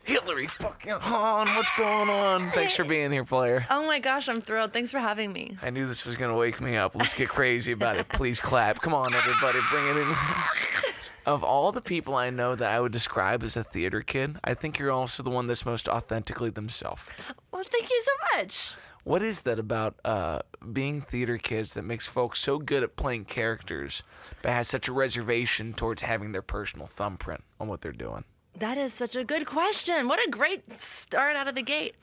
Hillary fucking Hahn, what's going on? Thanks for being here, player. Oh my gosh, I'm thrilled. Thanks for having me. I knew this was going to wake me up. Let's get crazy about it. Please clap. Come on, everybody. Bring it in. Of all the people I know that I would describe as a theater kid, I think you're also the one that's most authentically themselves. Well, thank you so much. What is that about being theater kids that makes folks so good at playing characters but has such a reservation towards having their personal thumbprint on what they're doing? That is such a good question. What a great start out of the gate.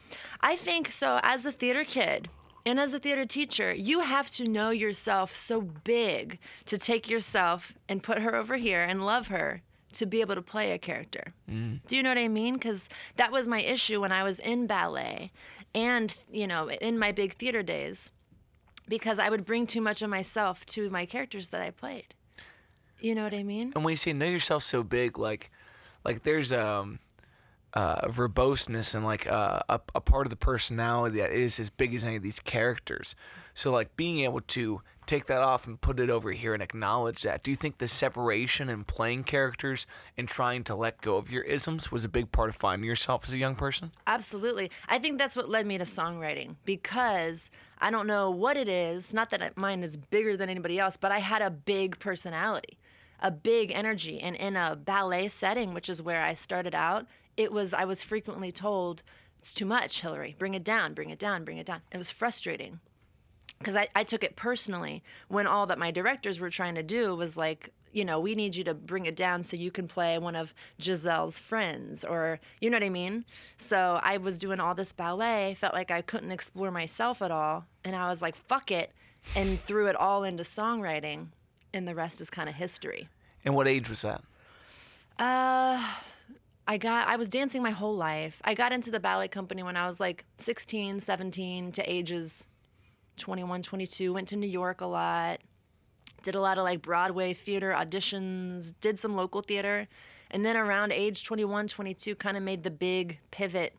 I think so. As a theater kid and as a theater teacher, you have to know yourself so big to take yourself and put her over here and love her to be able to play a character. Do you know what I mean? Because that was my issue when I was in ballet and, you know, in my big theater days, because I would bring too much of myself to my characters that I played. You know what I mean? And when you say know yourself so big, like there's verboseness and like a part of the personality that is as big as any of these characters. So like being able to take that off and put it over here and acknowledge that. Do you think the separation in playing characters and trying to let go of your isms was a big part of finding yourself as a young person? Absolutely. I think that's what led me to songwriting, because I don't know what it is, not that mine is bigger than anybody else, but I had a big personality, a big energy. And in a ballet setting, which is where I started out, I was frequently told, it's too much, Hillary, bring it down, bring it down, bring it down. It was frustrating because I took it personally when all that my directors were trying to do was like, you know, we need you to bring it down so you can play one of Giselle's friends, or, you know what I mean? So I was doing all this ballet, felt like I couldn't explore myself at all, and I was like, fuck it, and threw it all into songwriting, and the rest is kind of history. And what age was that? I was dancing my whole life. I got into the ballet company when I was like 16, 17 to ages 21, 22. Went to New York a lot. Did a lot of like Broadway theater auditions, did some local theater. And then around age 21, 22, kind of made the big pivot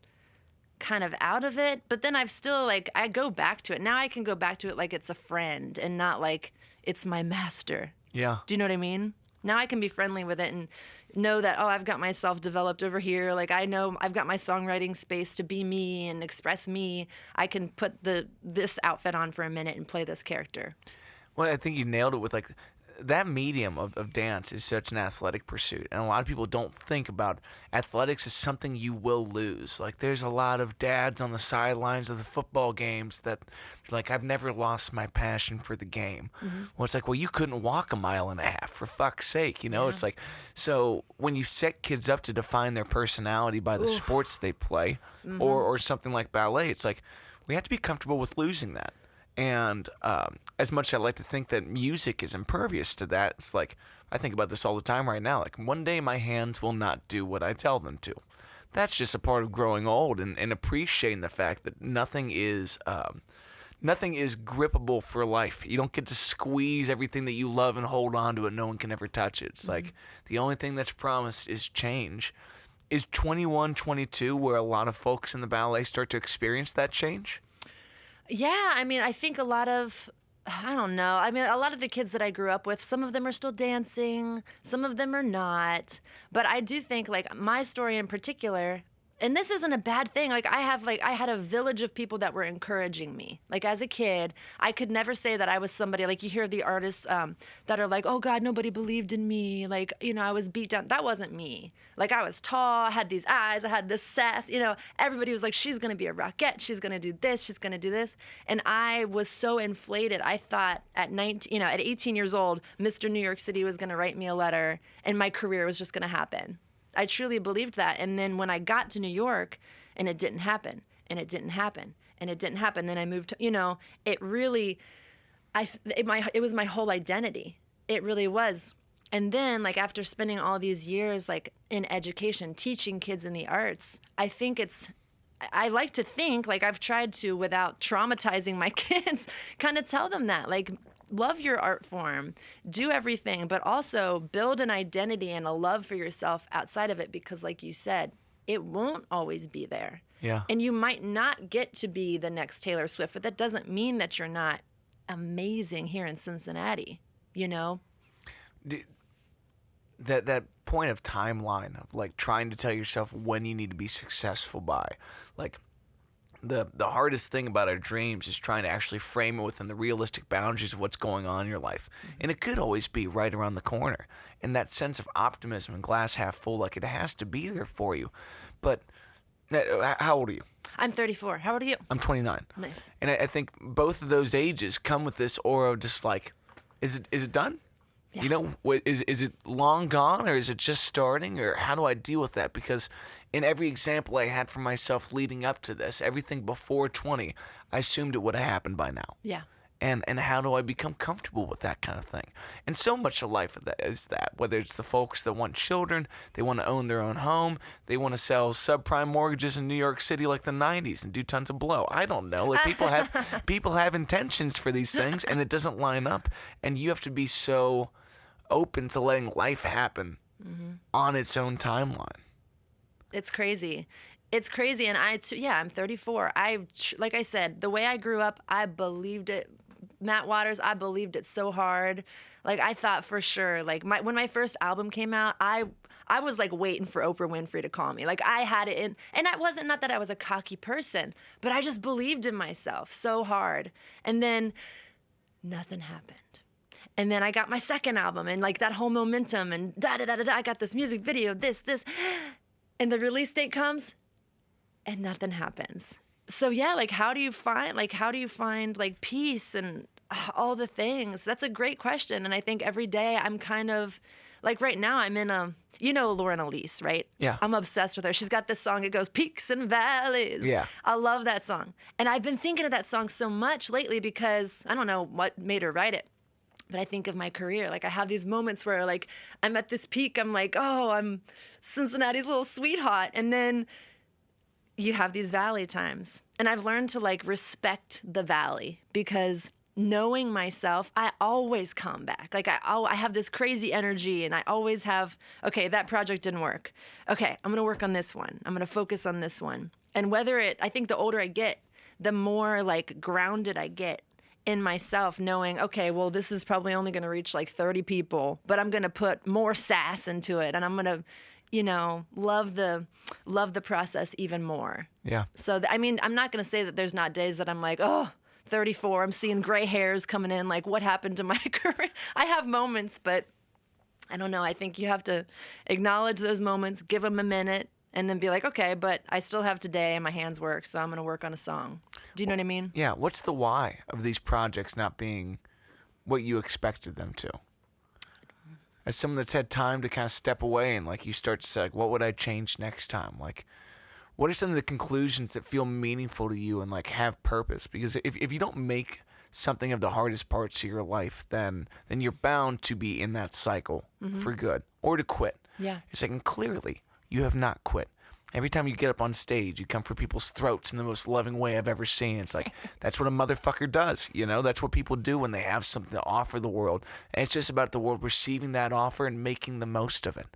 kind of out of it. But then I've still like, I go back to it. Now I can go back to it like it's a friend and not like it's my master. Yeah. Do you know what I mean? Now I can be friendly with it and know that, oh, I've got myself developed over here. Like I know I've got my songwriting space to be me and express me. I can put this outfit on for a minute and play this character. Well, I think you nailed it with like that medium of dance is such an athletic pursuit. And a lot of people don't think about athletics as something you will lose. Like there's a lot of dads on the sidelines of the football games that like, I've never lost my passion for the game. Mm-hmm. Well, it's like, well, you couldn't walk a mile and a half for fuck's sake. You know, It's like, so when you set kids up to define their personality by the sports they play or something like ballet, it's like, we have to be comfortable with losing that. And as much as I like to think that music is impervious to that, it's like, I think about this all the time right now. Like, one day my hands will not do what I tell them to. That's just a part of growing old and appreciating the fact that nothing is grippable for life. You don't get to squeeze everything that you love and hold on to it. No one can ever touch it. It's like the only thing that's promised is change. Is 21, 22 where a lot of folks in the ballet start to experience that change? Yeah, I mean, I think a lot of the kids that I grew up with, some of them are still dancing, some of them are not. But I do think, like, my story in particular, and this isn't a bad thing. Like, I had a village of people that were encouraging me. Like, as a kid, I could never say that I was somebody, like, you hear the artists that are like, oh, God, nobody believed in me. Like, you know, I was beat down. That wasn't me. Like, I was tall, I had these eyes, I had this sass. You know, everybody was like, she's going to be a rockette. She's going to do this. She's going to do this. And I was so inflated. I thought at 18 years old, Mr. New York City was going to write me a letter and my career was just going to happen. I truly believed that. And then when I got to New York and it didn't happen and it didn't happen and it didn't happen, then I moved to, you know, it really, it was my whole identity. It really was. And then, like, after spending all these years, like, in education, teaching kids in the arts, I like to think, like, I've tried to, without traumatizing my kids, kind of tell them that, like, love your art form, do everything, but also build an identity and a love for yourself outside of it, because like you said, it won't always be there. Yeah. And you might not get to be the next Taylor Swift, but that doesn't mean that you're not amazing here in Cincinnati, you know? that point of timeline of like trying to tell yourself when you need to be successful by, like the hardest thing about our dreams is trying to actually frame it within the realistic boundaries of what's going on in your life. And it could always be right around the corner. And that sense of optimism and glass half full, like it has to be there for you. But how old are you? I'm 34. How old are you? I'm 29. Nice. And I think both of those ages come with this aura of just like, is it done? Yeah. You know, is it long gone, or is it just starting, or how do I deal with that? Because in every example I had for myself leading up to this, everything before 20, I assumed it would have happened by now. Yeah. And how do I become comfortable with that kind of thing? And so much of life is that, whether it's the folks that want children, they want to own their own home, they want to sell subprime mortgages in New York City like the 90s and do tons of blow. I don't know. Like people have intentions for these things, and it doesn't line up. And you have to be so open to letting life happen on its own timeline. It's crazy. It's crazy. And I'm 34. Like I said, the way I grew up, I believed it. Matt Waters, I believed it so hard. Like I thought for sure, like when my first album came out, I was like waiting for Oprah Winfrey to call me. Like I had it in, and I wasn't, not that I was a cocky person, but I just believed in myself so hard. And then nothing happened. And then I got my second album and like that whole momentum and I got this music video, this, and the release date comes and nothing happens. So yeah, like how do you find like peace and all the things? That's a great question. And I think every day I'm kind of like right now I'm in Lauren Elise, right? Yeah. I'm obsessed with her. She's got this song, it goes peaks and valleys. Yeah. I love that song. And I've been thinking of that song so much lately because I don't know what made her write it. But I think of my career. Like I have these moments where like I'm at this peak. I'm like, oh, I'm Cincinnati's little sweetheart. And then you have these valley times. And I've learned to like respect the valley because knowing myself, I always come back. Like I have this crazy energy and I always have, okay, that project didn't work. Okay, I'm going to work on this one. I'm going to focus on this one. And I think the older I get, the more like grounded I get in myself, knowing, okay, well, this is probably only going to reach like 30 people, but I'm going to put more sass into it. And I'm going to, love the process even more. Yeah. So, I'm not going to say that there's not days that I'm like, oh, 34, I'm seeing gray hairs coming in. Like, what happened to my career? I have moments, but I don't know. I think you have to acknowledge those moments, give them a minute, and then be like, okay, but I still have today and my hands work, so I'm going to work on a song. Do you know what I mean? Yeah. What's the why of these projects not being what you expected them to? As someone that's had time to kind of step away and like you start to say, like, what would I change next time? Like, what are some of the conclusions that feel meaningful to you and like have purpose? Because if you don't make something of the hardest parts of your life, then you're bound to be in that cycle for good or to quit. Yeah. It's like, and clearly you have not quit. Every time you get up on stage, you come for people's throats in the most loving way I've ever seen. It's like, that's what a motherfucker does, That's what people do when they have something to offer the world. And it's just about the world receiving that offer and making the most of it.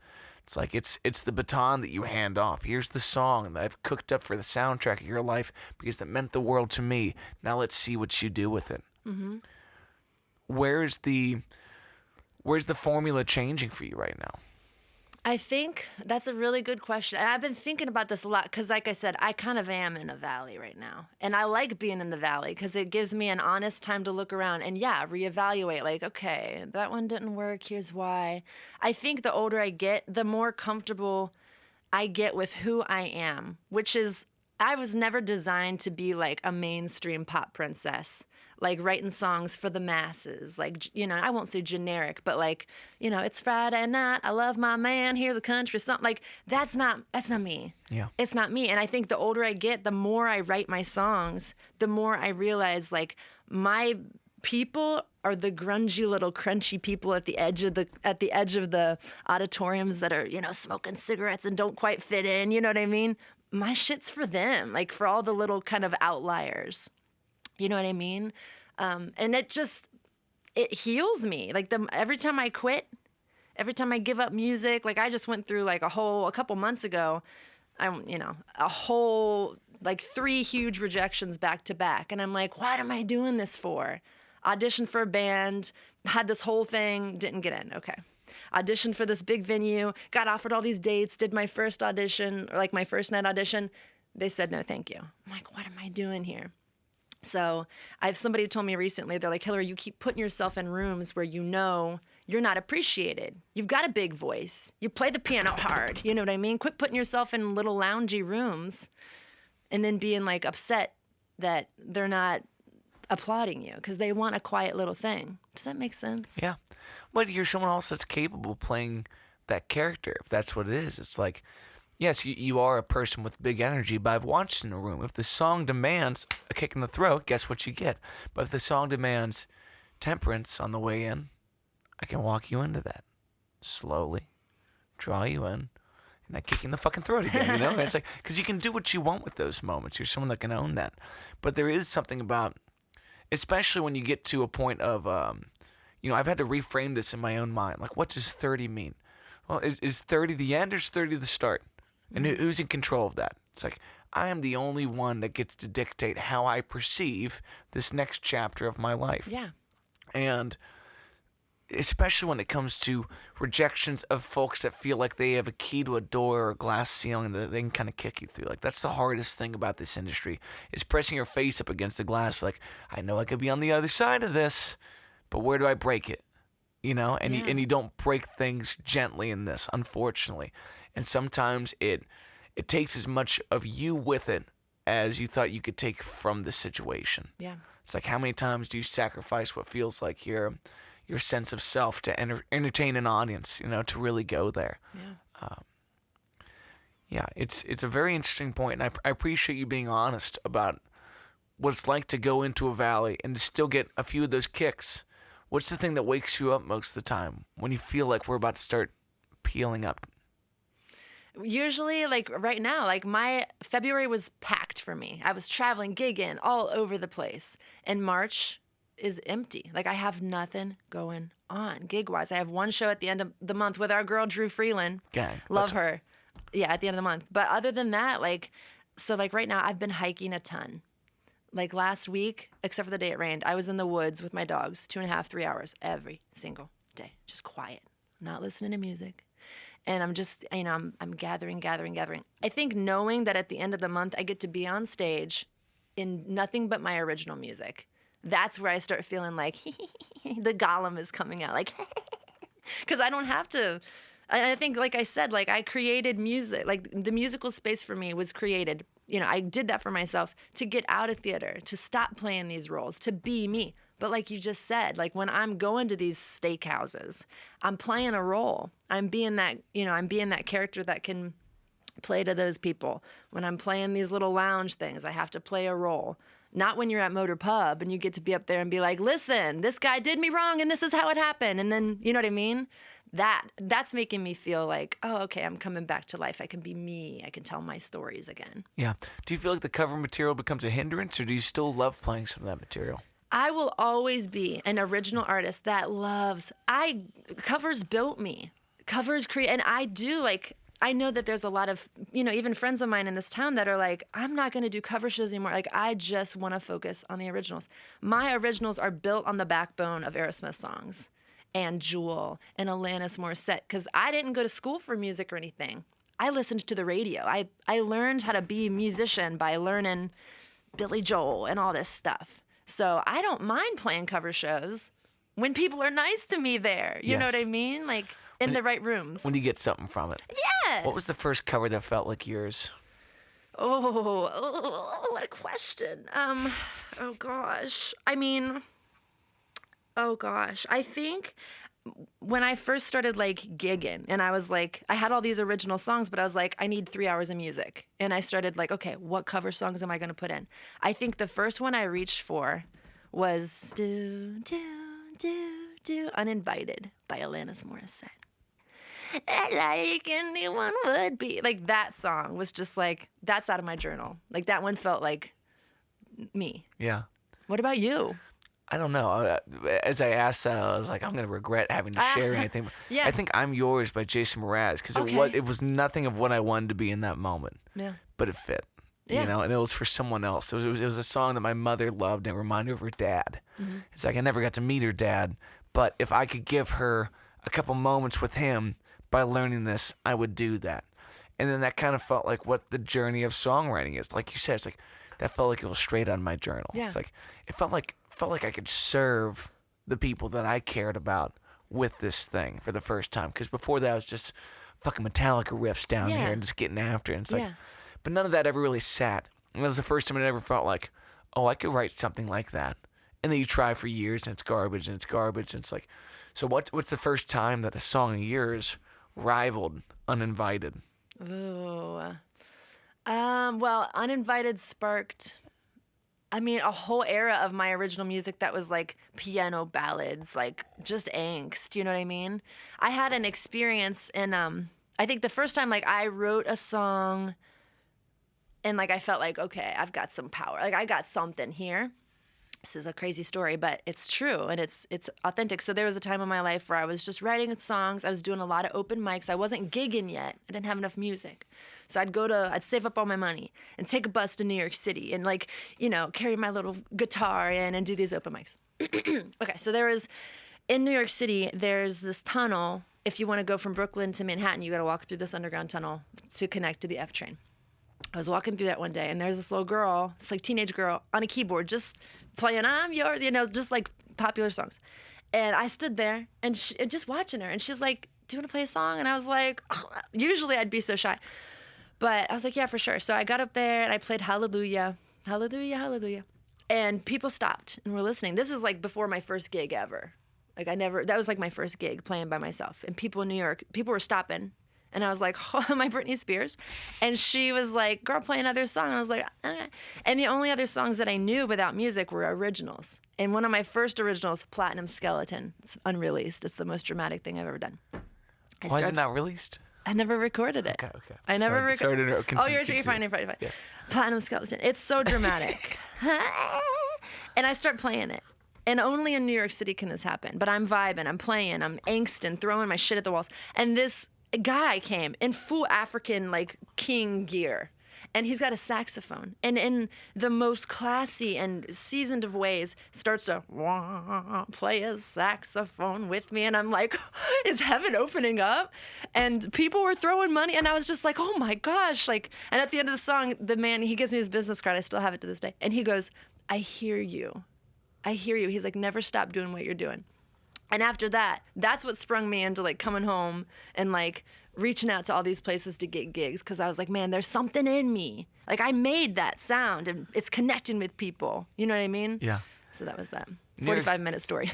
It's like, it's the baton that you hand off. Here's the song that I've cooked up for the soundtrack of your life because it meant the world to me. Now let's see what you do with it. Mm-hmm. Where's the formula changing for you right now? I think that's a really good question. And I've been thinking about this a lot because, like I said, I kind of am in a valley right now. And I like being in the valley because it gives me an honest time to look around and, reevaluate. Like, okay, that one didn't work. Here's why. I think the older I get, the more comfortable I get with who I am, which is I was never designed to be like a mainstream pop princess, like writing songs for the masses. Like, I won't say generic, but like, it's Friday night, I love my man, here's a country song. Like, that's not me. Yeah. It's not me. And I think the older I get, the more I write my songs, the more I realize like my people are the grungy little crunchy people at the edge of the auditoriums that are, smoking cigarettes and don't quite fit in, you know what I mean? My shit's for them, like for all the little kind of outliers. You know what I mean? And it heals me. Like every time I quit, every time I give up music, like I just went through like a couple months ago, a whole, like 3 huge rejections back to back. And I'm like, what am I doing this for? Auditioned for a band, had this whole thing, didn't get in. Okay. Auditioned for this big venue, got offered all these dates, did my first audition, or like my first night audition. They said, no, thank you. I'm like, what am I doing here? So somebody told me recently, they're like, Hillary, you keep putting yourself in rooms where you know you're not appreciated. You've got a big voice. You play the piano hard. You know what I mean? Quit putting yourself in little loungy rooms and then being like upset that they're not applauding you because they want a quiet little thing. Does that make sense? Yeah. But you're someone else that's capable of playing that character, if that's what it is. It's like, yes, you are a person with big energy, but I've watched in a room. If the song demands a kick in the throat, guess what you get? But if the song demands temperance on the way in, I can walk you into that slowly, draw you in, and that kick in the fucking throat again, you know? And it's like, because you can do what you want with those moments. You're someone that can own that. But there is something about, especially when you get to a point of, I've had to reframe this in my own mind. Like, what does 30 mean? Well, is 30 the end or is 30 the start? And who's in control of that? It's like, I am the only one that gets to dictate how I perceive this next chapter of my life. Yeah. And especially when it comes to rejections of folks that feel like they have a key to a door or a glass ceiling that they can kind of kick you through. Like, that's the hardest thing about this industry, is pressing your face up against the glass. Like, I know I could be on the other side of this, but where do I break it? And you don't break things gently in this, unfortunately. And sometimes it takes as much of you with it as you thought you could take from the situation. Yeah. It's like, how many times do you sacrifice what feels like your sense of self to entertain an audience, to really go there? Yeah. It's a very interesting point, and I appreciate you being honest about what it's like to go into a valley and to still get a few of those kicks. What's the thing that wakes you up most of the time when you feel like we're about to start peeling up? Usually, like right now, like my February was packed for me. I was traveling, gigging all over the place. And March is empty. Like, I have nothing going on gig-wise. I have one show at the end of the month with our girl, Drew Freeland. Gang. Love her. Yeah, at the end of the month. But other than that, so right now, I've been hiking a ton. Like last week, except for the day it rained, I was in the woods with my dogs 2.5, 3 hours every single day. Just quiet, not listening to music. And I'm just, I'm gathering. I think knowing that at the end of the month, I get to be on stage in nothing but my original music. That's where I start feeling like the Gollum is coming out. Like, because I don't have to. And I think, like I said, like I created music. Like the musical space for me was created. I did that for myself to get out of theater, to stop playing these roles, to be me. But like you just said, like when I'm going to these steakhouses, I'm playing a role. I'm being that character that can play to those people. When I'm playing these little lounge things, I have to play a role. Not when you're at Motor Pub and you get to be up there and be like, listen, this guy did me wrong and this is how it happened. And then, you know what I mean? That's making me feel like, oh, okay, I'm coming back to life. I can be me. I can tell my stories again. Yeah. Do you feel like the cover material becomes a hindrance, or do you still love playing some of that material? I will always be an original artist that covers built me. Covers create, and I know that there's a lot of, even friends of mine in this town that are like, I'm not going to do cover shows anymore. Like, I just want to focus on the originals. My originals are built on the backbone of Aerosmith songs and Jewel and Alanis Morissette, because I didn't go to school for music or anything. I listened to the radio. I learned how to be a musician by learning Billy Joel and all this stuff. So I don't mind playing cover shows when people are nice to me there. You know what I mean? Like, in the right rooms. When you get something from it. Yes. What was the first cover that felt like yours? Oh, what a question. Oh gosh. I think when I first started like gigging and I was like, I had all these original songs, but I was like, I need 3 hours of music. And I started like, okay, what cover songs am I going to put in? I think the first one I reached for was Do, Do, Do, Do, Uninvited by Alanis Morissette. Like anyone would be. Like, that song was just like, that's out of my journal. Like, that one felt like me. Yeah. What about you? I don't know. As I asked that, I was like, I'm going to regret having to share anything. Yeah. I think I'm Yours by Jason Mraz, because it was nothing of what I wanted to be in that moment. Yeah. But it fit. Yeah. And it was for someone else. It was a song that my mother loved and it reminded her of her dad. Mm-hmm. It's like, I never got to meet her dad, but if I could give her a couple moments with him by learning this, I would do that. And then that kind of felt like what the journey of songwriting is. Like you said, it's like that felt like it was straight on my journal. Yeah. It's like it felt like I could serve the people that I cared about with this thing for the first time. Because before that, I was just fucking Metallica riffs down Yeah. here and just getting after it. And it's like, Yeah. but none of that ever really sat. And that was the first time it ever felt like, oh, I could write something like that. And then you try for years and it's garbage and it's garbage. And it's like, so what's the first time that a song of yours rivaled Uninvited? Ooh. Well, Uninvited sparked, I mean, a whole era of my original music that was like piano ballads, like just angst. You know what I mean? I had an experience in, I think the first time like I wrote a song and like I felt like, okay, I've got some power. Like I got something here. This is a crazy story, but it's true and it's authentic. So there was a time in my life where I was just writing songs. I was doing a lot of open mics. I wasn't gigging yet. I didn't have enough music. So I'd save up all my money and take a bus to New York City and like, carry my little guitar in and do these open mics. Okay, so in New York City, there's this tunnel. If you want to go from Brooklyn to Manhattan, you got to walk through this underground tunnel to connect to the F train. I was walking through that one day, and there's this little girl, it's like teenage girl, on a keyboard, just playing "I'm Yours," just like popular songs. And I stood there and just watching her, and she's like, "Do you want to play a song?" And I was like, oh, usually I'd be so shy, but I was like, "Yeah, for sure." So I got up there and I played "Hallelujah, Hallelujah, Hallelujah," and people stopped and were listening. This was like before my first gig ever. Like that was like my first gig playing by myself, and people in New York, people were stopping. And I was like, oh, am I Britney Spears? And she was like, girl, play another song. And I was like, eh. And the only other songs that I knew without music were originals. And one of my first originals, Platinum Skeleton. It's unreleased. It's the most dramatic thing I've ever done. Why is it not released? I never recorded it. Okay. I never recorded. Sorry to interrupt. Oh, you're fine. You're fine. Yes. Platinum Skeleton. It's so dramatic. And I start playing it. And only in New York City can this happen. But I'm vibing. I'm playing. I'm angsting, throwing my shit at the walls. And this guy came in full African like king gear, and he's got a saxophone, and in the most classy and seasoned of ways starts to play a saxophone with me, and I'm like, is heaven opening up? And people were throwing money, and I was just like, oh my gosh, like. And at the end of the song, the man, he gives me his business card, I still have it to this day, and he goes, I hear you. He's like, never stop doing what you're doing. And after that, that's what sprung me into like coming home and like reaching out to all these places to get gigs, because I was like, man, there's something in me. Like I made that sound and it's connecting with people. You know what I mean? Yeah. So that was that 45-minute story.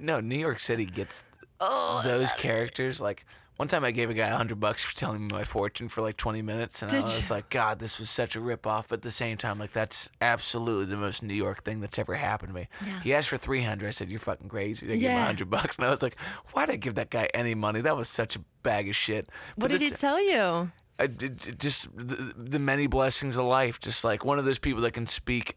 No, New York City gets Oh, those characters. Like one time I gave a guy $100 for telling me my fortune for like 20 minutes, and Did I was you? like, God, this was such a ripoff. But at the same time, like that's absolutely the most New York thing that's ever happened to me. Yeah. He asked for 300. I said, you're fucking crazy. I gave Yeah. him $100, and I was like, why did I give that guy any money? That was such a bag of shit. What But did he tell you? I did just the many blessings of life. Just like one of those people that can speak,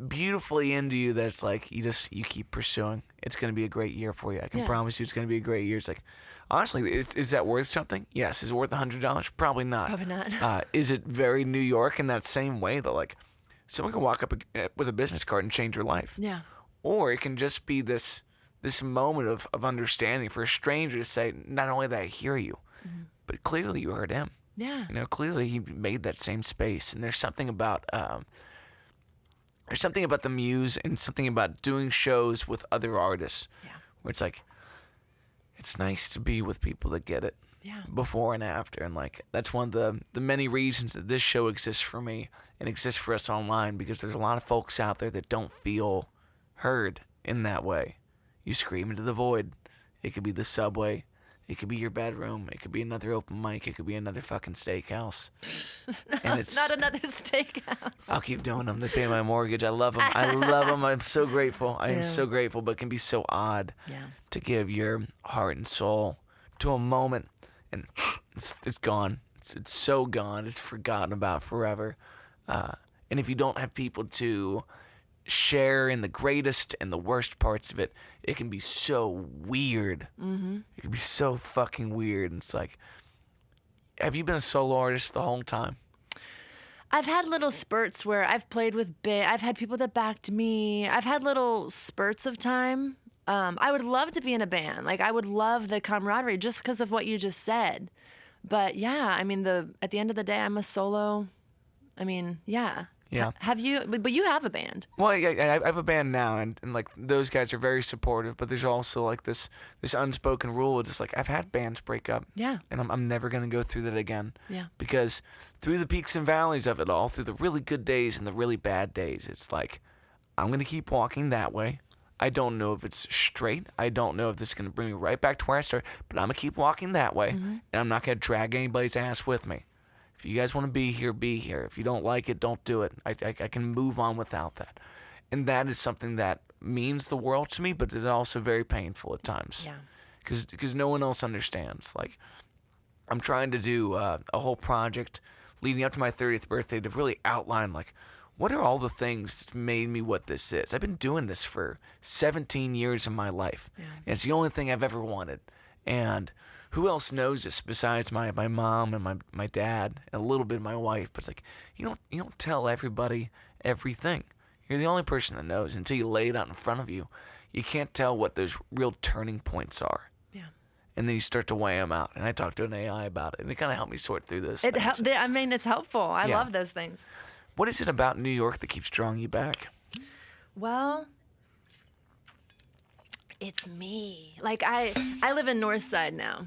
beautifully into you. That's like you keep pursuing. It's gonna be a great year for you. I can Yeah. promise you, it's gonna be a great year. It's like, honestly, is that worth something? Yes. Is it worth $100? Probably not. Probably not. Is it very New York in that same way that like someone can walk up with a business card and change your life? Yeah. Or it can just be this moment of understanding for a stranger to say, not only that I hear you, but clearly you heard him. Yeah. Clearly he made that same space. And there's something about the muse and something about doing shows with other artists where it's like, it's nice to be with people that get it Yeah. before and after. And like, that's one of the many reasons that this show exists for me and exists for us online, because there's a lot of folks out there that don't feel heard in that way. You scream into the void. It could be the subway. It could be your bedroom. It could be another open mic. It could be another fucking steakhouse. And it's Not another steakhouse. I'll keep doing them. They pay my mortgage. I love them. I love them. I'm so grateful. I am Yeah. so grateful, but it can be so odd Yeah. to give your heart and soul to a moment, and it's gone. It's so gone. It's forgotten about forever. And if you don't have people to share in the greatest and the worst parts of it, it can be so weird. Mm-hmm. It can be so fucking weird. And it's like, have you been a solo artist the whole time? I've had little spurts where I've played with I've had people that backed me. I've had little spurts of time. I would love to be in a band. Like, I would love the camaraderie just because of what you just said. But yeah, I mean, at the end of the day, I'm a solo. I mean, yeah. Yeah. Have you? But you have a band. Well, yeah, I have a band now, and like those guys are very supportive. But there's also like this unspoken rule. Just like I've had bands break up. Yeah. And I'm never gonna go through that again. Yeah. Because through the peaks and valleys of it all, through the really good days and the really bad days, it's like I'm gonna keep walking that way. I don't know if it's straight. I don't know if this is gonna bring me right back to where I started. But I'm gonna keep walking that way, and I'm not gonna drag anybody's ass with me. If you guys want to be here, be here. If you don't like it, don't do it. I can move on without that. And that is something that means the world to me, but is also very painful at times. Yeah. Because no one else understands. Like, I'm trying to do a whole project leading up to my 30th birthday to really outline, like, what are all the things that made me what this is? I've been doing this for 17 years of my life. Yeah. And it's the only thing I've ever wanted. And who else knows this besides my mom and my dad and a little bit of my wife? But it's like you don't tell everybody everything. You're the only person that knows until you lay it out in front of you. You can't tell what those real turning points are. Yeah. And then you start to weigh them out. And I talked to an AI about it, and it kind of helped me sort through those things. I mean, it's helpful. I Yeah. love those things. What is it about New York that keeps drawing you back? Well, it's me. Like I live in North Side now,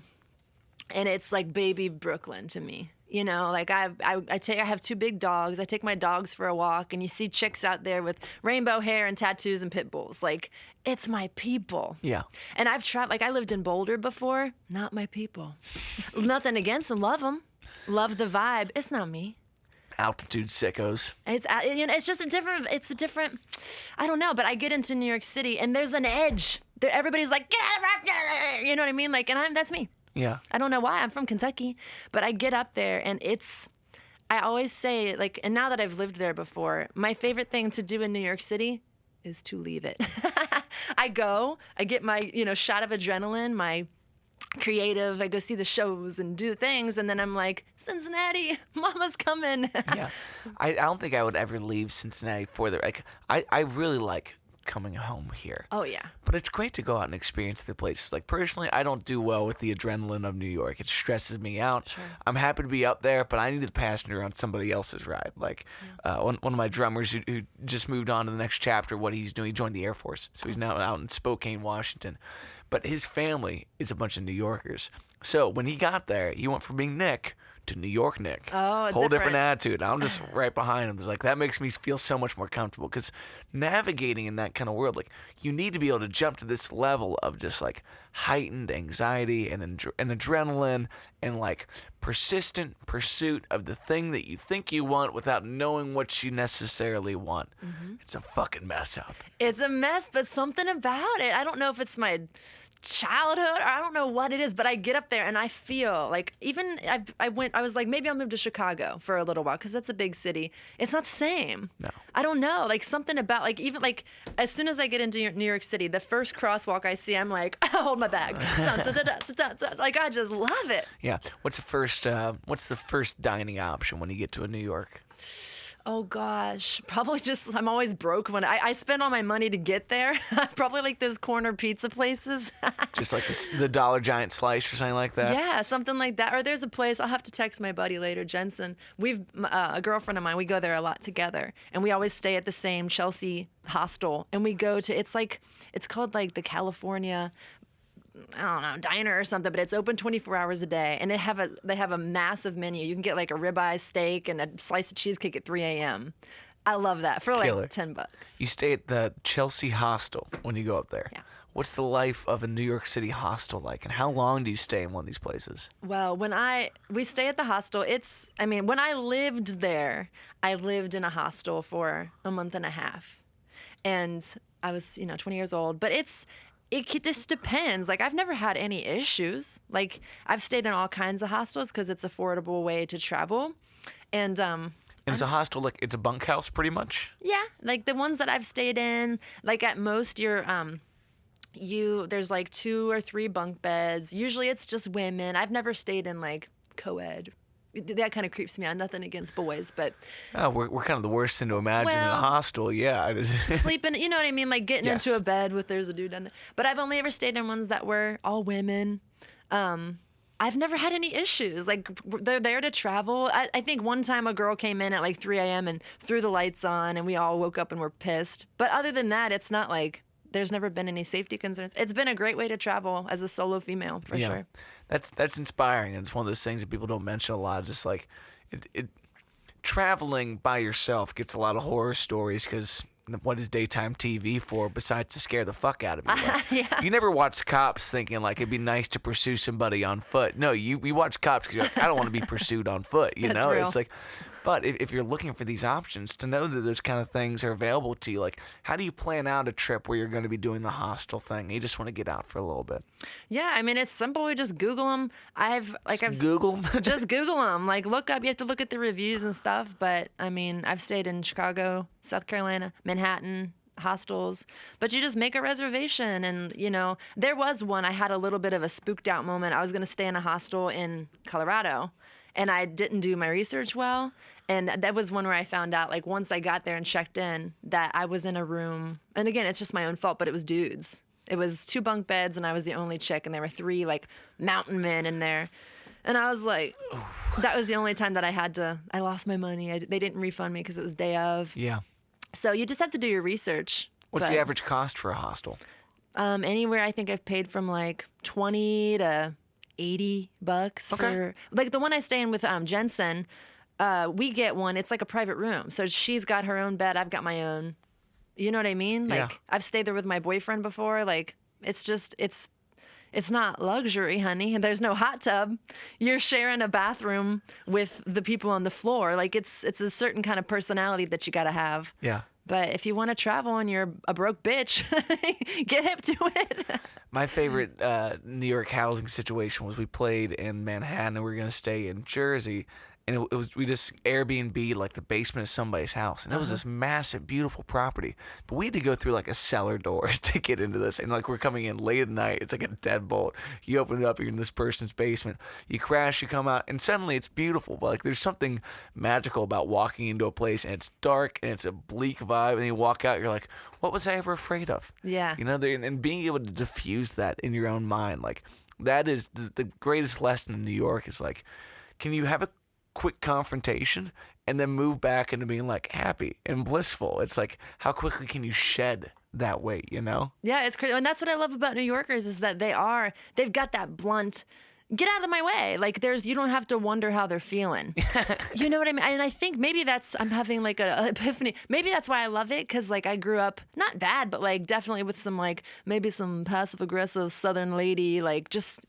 and it's like baby Brooklyn to me. You know, like I have two big dogs. I take my dogs for a walk, and you see chicks out there with rainbow hair and tattoos and pit bulls. Like, it's my people. Yeah. And I've tried. Like, I lived in Boulder before. Not my people. Nothing against them. Love them. Love the vibe. It's not me. Altitude sickos. It's just a different. It's a different. I don't know, but I get into New York City, and there's an edge. Everybody's like, get out of the. You know what I mean? Like, and that's me. Yeah. I don't know why. I'm from Kentucky, but I get up there, and I always say, like, and now that I've lived there before, my favorite thing to do in New York City is to leave it. I get my, shot of adrenaline, my creative, I go see the shows and do things, and then I'm like, Cincinnati, mama's coming. Yeah. I don't think I would ever leave Cincinnati for the, like, I really like coming home here. Oh, yeah. But it's great to go out and experience the places. Like, personally, I don't do well with the adrenaline of New York. It stresses me out. Sure. I'm happy to be up there, but I need the passenger on somebody else's ride. Like, one of my drummers who just moved on to the next chapter, what he's doing, he joined the Air Force. So he's now out in Spokane, Washington. But his family is a bunch of New Yorkers. So when he got there, he went from being Nick to New York Nick. Oh, whole different different. attitude. I'm just right behind him. It's like, that makes me feel so much more comfortable, because navigating in that kind of world, like, you need to be able to jump to this level of just like heightened anxiety and adrenaline and like persistent pursuit of the thing that you think you want without knowing what you necessarily want. It's a fucking mess out. It's a mess, but something about it. I don't know if it's my childhood, or I don't know what it is, but I get up there and I feel like, even I was like, maybe I'll move to Chicago for a little while, because that's a big city. It's not the same. No. I don't know, like something about, like, even like as soon as I get into New York City, the first crosswalk I see, I'm like, I hold my bag. Like, I just love it. Yeah. What's the first dining option when you get to a New York? Oh gosh, probably just, I'm always broke when I spend all my money to get there. Probably like those corner pizza places. Just like the Dollar Giant slice or something like that? Yeah, something like that. Or there's a place, I'll have to text my buddy later, Jensen. We've, a girlfriend of mine, we go there a lot together. And we always stay at the same Chelsea hostel. And we go to, it's called like the California, I don't know, diner or something, but it's open 24 hours a day, and they have a massive menu. You can get like a ribeye steak and a slice of cheesecake at 3 a.m. I love that for like Killer. $10. You stay at the Chelsea hostel when you go up there. Yeah. What's the life of a New York City hostel like, and how long do you stay in one of these places? Well, we stay at the hostel, when I lived there, I lived in a hostel for a month and a half, and I was 20 years old, but it just depends. Like, I've never had any issues. Like, I've stayed in all kinds of hostels because it's an affordable way to travel. And it's a hostel, like, it's a bunkhouse pretty much? yeah, like the ones that I've stayed in, like at most there's like 2 or 3 bunk beds. Usually it's just women. I've never stayed in like co-ed. that kind of creeps me out. Nothing against boys, but Oh, we're kind of the worst thing to imagine in a Well, hostel. Yeah. sleeping, you know what I mean? Like getting Yes. into a bed with there's a dude in there. But I've only ever stayed in ones that were all women. I've never had any issues. Like they're there to travel. I think one time a girl came in at like 3 a.m. and threw the lights on, and we all woke up and were pissed. But other than that, it's not like there's never been any safety concerns. It's been a great way to travel as a solo female, for sure. That's inspiring. It's one of those things that people don't mention a lot. Just like it traveling by yourself gets a lot of horror stories because what is daytime TV for besides to scare the fuck out of you? Like, Yeah. you never watch Cops thinking like it'd be nice to pursue somebody on foot. No, we watch Cops because you're like, I don't want to be pursued on foot. You That's know, real. it's like. But if you're looking for these options, to know that those kind of things are available to you, like how do you plan out a trip where you're going to be doing the hostel thing? You just want to get out for a little bit. Yeah, I mean it's simple. We just Google them. I've Google 'em. just Google them. Like look up. You have to look at the reviews and stuff. But I mean, I've stayed in Chicago, South Carolina, Manhattan hostels. But you just make a reservation, and there was one. I had a little bit of a spooked out moment. I was going to stay in a hostel in Colorado, and I didn't do my research well. And that was one where I found out, like, once I got there and checked in, that I was in a room. And again, it's just my own fault, but it was dudes. It was 2 bunk beds, and I was the only chick, and there were 3, like, mountain men in there. And I was like, that was the only time that I lost my money. They didn't refund me because it was day of. Yeah. So you just have to do your research. What's But, the average cost for a hostel? Anywhere I think I've paid from, like, 20 to $80 Okay. for, like, the one I stay in with Jensen. We get one. It's like a private room. So she's got her own bed. I've got my own. You know what I mean? Like Yeah. I've stayed there with my boyfriend before. Like it's not luxury, honey. There's no hot tub. You're sharing a bathroom with the people on the floor. Like it's a certain kind of personality that you got to have. Yeah. But if you want to travel and you're a broke bitch, get hip to it. My favorite New York housing situation was we played in Manhattan and we were going to stay in Jersey. And it was we just Airbnb like the basement of somebody's house, and it was this massive, beautiful property. But we had to go through like a cellar door to get into this, and like we're coming in late at night. It's like a deadbolt. You open it up, you're in this person's basement. You crash, you come out, and suddenly it's beautiful. But like there's something magical about walking into a place and it's dark and it's a bleak vibe, and you walk out, you're like, what was I ever afraid of? Yeah. You know, and being able to diffuse that in your own mind, like that is the greatest lesson in New York. Is like, can you have a quick confrontation and then move back into being like happy and blissful? It's like, how quickly can you shed that weight, you know? Yeah, it's crazy. And that's what I love about New Yorkers is that they've got that blunt, get out of my way. Like you don't have to wonder how they're feeling. You know what I mean? And I think maybe I'm having like a epiphany. Maybe that's why I love it. Cause like I grew up not bad, but like definitely with some like maybe some passive aggressive Southern lady, like just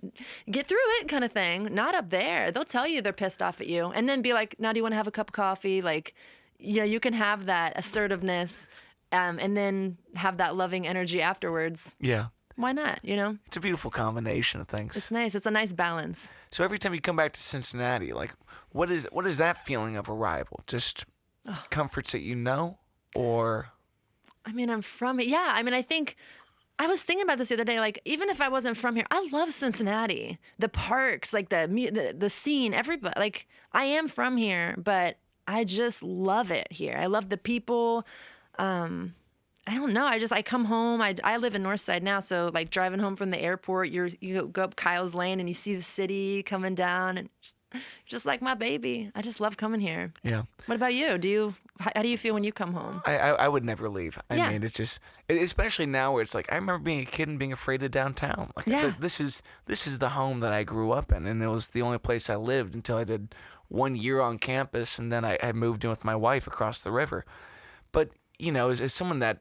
get through it kind of thing. Not up there. They'll tell you they're pissed off at you and then be like, now do you want to have a cup of coffee? Like, you can have that assertiveness and then have that loving energy afterwards. Yeah. Why not? It's a beautiful combination of things. It's nice. It's a nice balance. So every time you come back to Cincinnati, like what is that feeling of arrival? Just comforts that you know, or I mean, I'm from it. Yeah. I mean, I think I was thinking about this the other day. Like, even if I wasn't from here, I love Cincinnati. The parks, like the scene, everybody. Like, I am from here, but I just love it here. I love the people. I don't know. I come home. I live in Northside now, so like driving home from the airport, you go up Kyle's Lane and you see the city coming down, and just like my baby. I just love coming here. yeah. What about you? How do you feel when you come home? I would never leave. I Yeah. mean, it's just, especially now where it's like, I remember being a kid and being afraid of downtown. Like, Yeah. this is the home that I grew up in, and it was the only place I lived until I did 1 year on campus, and then I moved in with my wife across the river. But, as someone that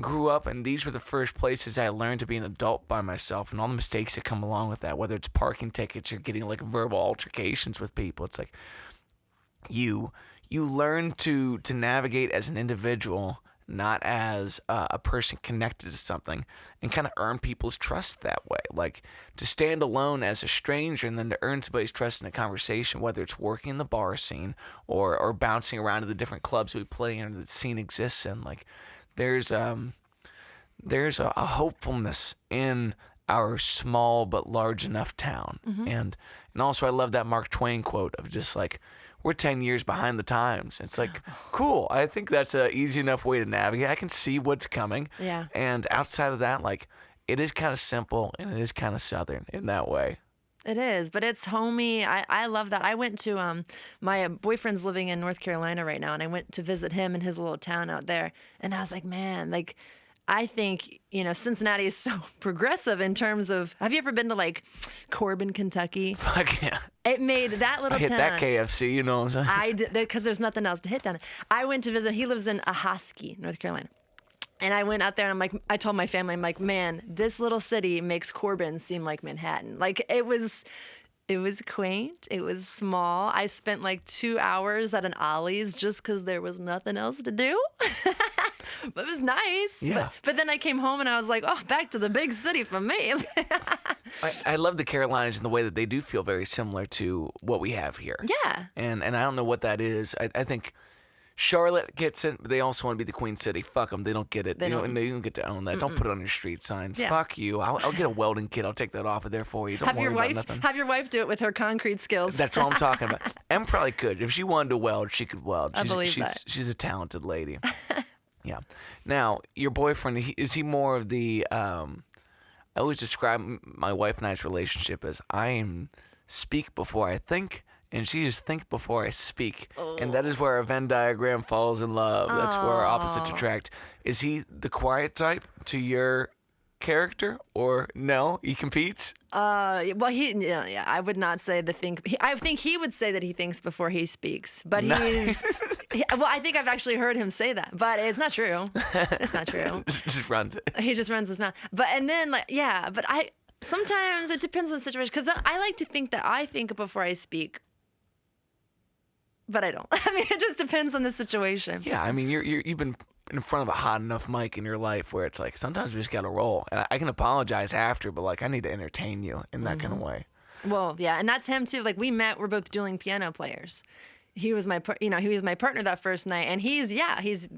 grew up, and these were the first places I learned to be an adult by myself, and all the mistakes that come along with that, whether it's parking tickets or getting like verbal altercations with people. It's like you learn to navigate as an individual, not as a person connected to something, and kind of earn people's trust that way. Like to stand alone as a stranger and then to earn somebody's trust in a conversation, whether it's working in the bar scene or bouncing around to the different clubs we play in or the scene exists in. Like there's a hopefulness in our small but large enough town. And also I love that Mark Twain quote of just like, we're 10 years behind the times. It's like, cool. I think that's a easy enough way to navigate. I can see what's coming. Yeah. And outside of that, like, it is kind of simple and it is kind of Southern in that way. It is, but it's homey. I love that. I went to my boyfriend's living in North Carolina right now, and I went to visit him in his little town out there. And I was like, man, like, I think, Cincinnati is so progressive in terms of, have you ever been to like Corbin, Kentucky? Fuck yeah. It made that little I hit town. that KFC, you know what I'm saying? I did, because there's nothing else to hit down there. I went to visit, he lives in Ahoskie, North Carolina. And I went out there and I'm like, I told my family, I'm like, man, this little city makes Corbin seem like Manhattan. Like it was quaint. It was small. I spent like 2 hours at an Ollie's just because there was nothing else to do. But it was nice. Yeah. But then I came home and I was like, oh, back to the big city for me. I love the Carolinas in the way that they do feel very similar to what we have here. Yeah. And I don't know what that is. I think Charlotte gets it, but they also want to be the Queen City. Fuck them. They don't get it. They don't get to own that. Don't put it on your street signs. Yeah. Fuck you. I'll get a welding kit. I'll take that off of there for you. Don't worry about nothing. Have your wife do it with her concrete skills. That's what I'm talking about. Em probably could. If she wanted to weld, she could weld. I believe that. She's a talented lady. Yeah. Now, your boyfriend, is he more of the, I always describe my wife and I's relationship as I am speak before I think, and she is think before I speak. Oh. And that is where our Venn diagram falls in love. That's where our opposites attract. Is he the quiet type to your character, or no, he competes? Well, yeah, I would not say I think he would say that he thinks before he speaks, but well, I think I've actually heard him say that, but it's not true. It's not true. Just runs it. He just runs his mouth. But sometimes it depends on the situation, because I like to think that I think before I speak, but I don't. I mean, it just depends on the situation. Yeah, I mean, you've been in front of a hot enough mic in your life where it's like sometimes we just gotta roll. And I can apologize after, but like I need to entertain you in that kind of way. Well, yeah, and that's him too. Like we met, we're both dueling piano players. He was my partner that first night, and he's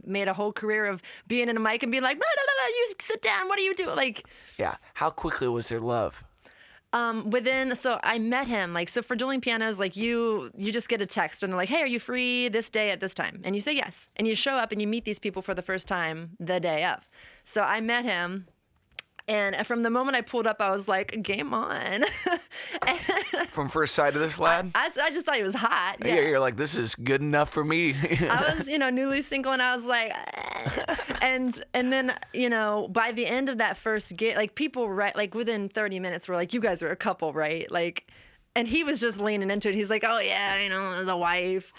made a whole career of being in a mic and being like, no, you sit down. What do you do? Like, yeah. How quickly was their love? So I met him, like, so for dueling pianos, like you just get a text and they're like, hey, are you free this day at this time? And you say yes. And you show up and you meet these people for the first time the day of. So I met him. And from the moment I pulled up, I was like, game on. From first sight of this lad? I just thought he was hot. Yeah. You're like, this is good enough for me. I was, newly single, and I was like, and then, by the end of that first gig, like people, right, like within 30 minutes were like, you guys are a couple, right? Like, and he was just leaning into it. He's like, oh yeah, the wife.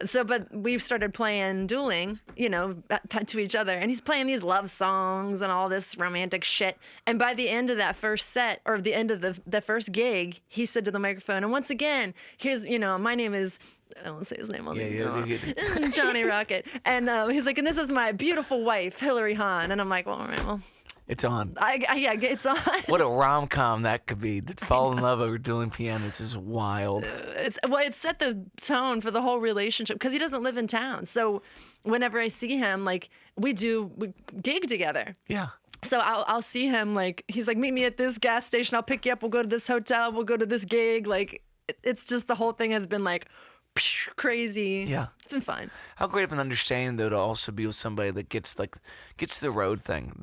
So, but we've started playing dueling, to each other. And he's playing these love songs and all this romantic shit. And by the end of that first set, or the end of the first gig, he said to the microphone, and once again, here's, my name is, I won't say his name on the Johnny Rocket. And he's like, and this is my beautiful wife, Hillary Hahn. And I'm like, well, all right, well. It's on. Yeah, it's on. What a rom-com that could be. To fall in love over dueling pianos is wild. It set the tone for the whole relationship, because he doesn't live in town. So whenever I see him, like we gig together. Yeah. So I'll see him, like he's like, meet me at this gas station. I'll pick you up. We'll go to this hotel. We'll go to this gig. Like it's just the whole thing has been like crazy. Yeah. It's been fun. How great of an understanding, though, to also be with somebody that gets the road thing.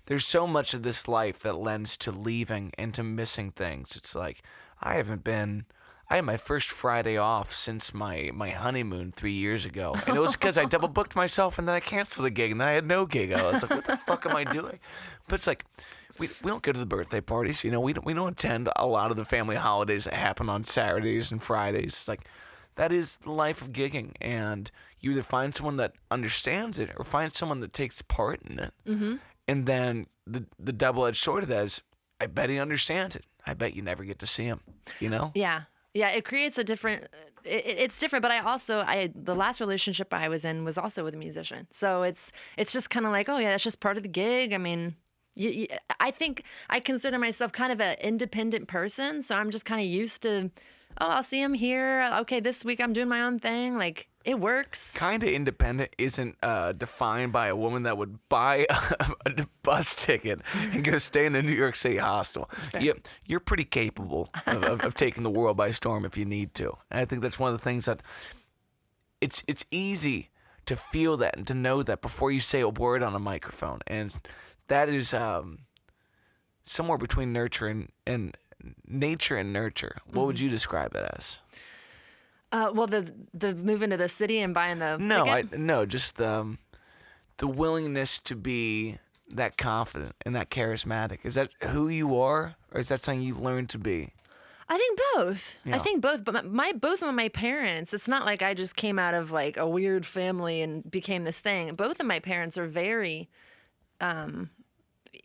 There's so much of this life that lends to leaving and to missing things. It's like, I had my first Friday off since my honeymoon 3 years ago. And it was because I double booked myself and then I canceled a gig and then I had no gig. I was like, what the fuck am I doing? But it's like, we don't go to the birthday parties. We don't attend a lot of the family holidays that happen on Saturdays and Fridays. It's like, that is the life of gigging, and you either find someone that understands it or find someone that takes part in it. Mm-hmm. And then the double-edged sword of that is, I bet he understands it. I bet you never get to see him, Yeah. Yeah, it creates a different, it's different, but the last relationship I was in was also with a musician. So it's just kind of like, oh yeah, that's just part of the gig. I mean, I think I consider myself kind of an independent person, so I'm just kind of used to, oh, I'll see him here. Okay, this week I'm doing my own thing. Like, It works. Kind of independent isn't defined by a woman that would buy a bus ticket and go stay in the New York City hostel. You're pretty capable of taking the world by storm if you need to. And I think that's one of the things that it's easy to feel that and to know that before you say a word on a microphone. And that is somewhere between nurture and nature and nurture. What would you describe it as? Well, the moving to the city and buying the ticket? Just the willingness to be that confident and that charismatic. Is that who you are, or is that something you learned to be? I think both. Yeah. I think both. But both of my parents, it's not like I just came out of like a weird family and became this thing. Both of my parents are very,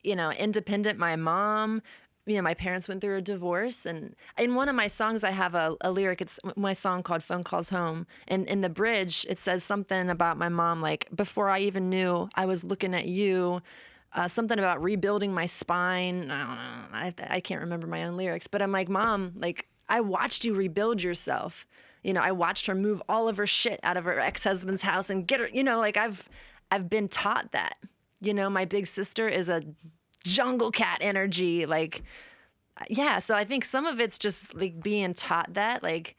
independent. My mom, my parents went through a divorce, and in one of my songs, I have a lyric. It's my song called "Phone Calls Home," and in the bridge, it says something about my mom, like, before I even knew I was looking at you. Something about rebuilding my spine. I don't know. I can't remember my own lyrics, but I'm like, Mom, like, I watched you rebuild yourself. I watched her move all of her shit out of her ex-husband's house and get her. Like I've been taught that. My big sister is a jungle cat energy. Like, yeah. So I think some of it's just like being taught that, like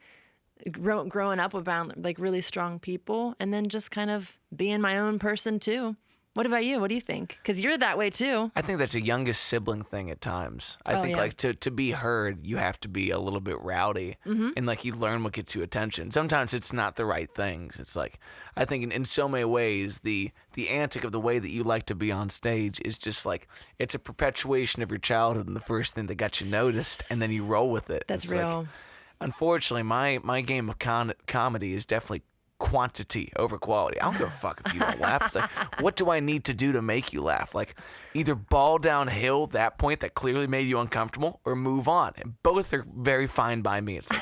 growing up around like really strong people, and then just kind of being my own person too. What about you? What do you think? Because you're that way too. I think that's a youngest sibling thing at times. I think like to be heard, you have to be a little bit rowdy, and like you learn what gets you attention. Sometimes it's not the right things. It's like, I think in so many ways, the antic of the way that you like to be on stage is just like, it's a perpetuation of your childhood and the first thing that got you noticed, and then you roll with it. That's it's real. Like, unfortunately, my game of comedy is definitely quantity over quality. I don't give a fuck if you don't laugh. It's like, what do I need to do to make you laugh? Like, either ball downhill that point that clearly made you uncomfortable, or move on. And both are very fine by me. It's like,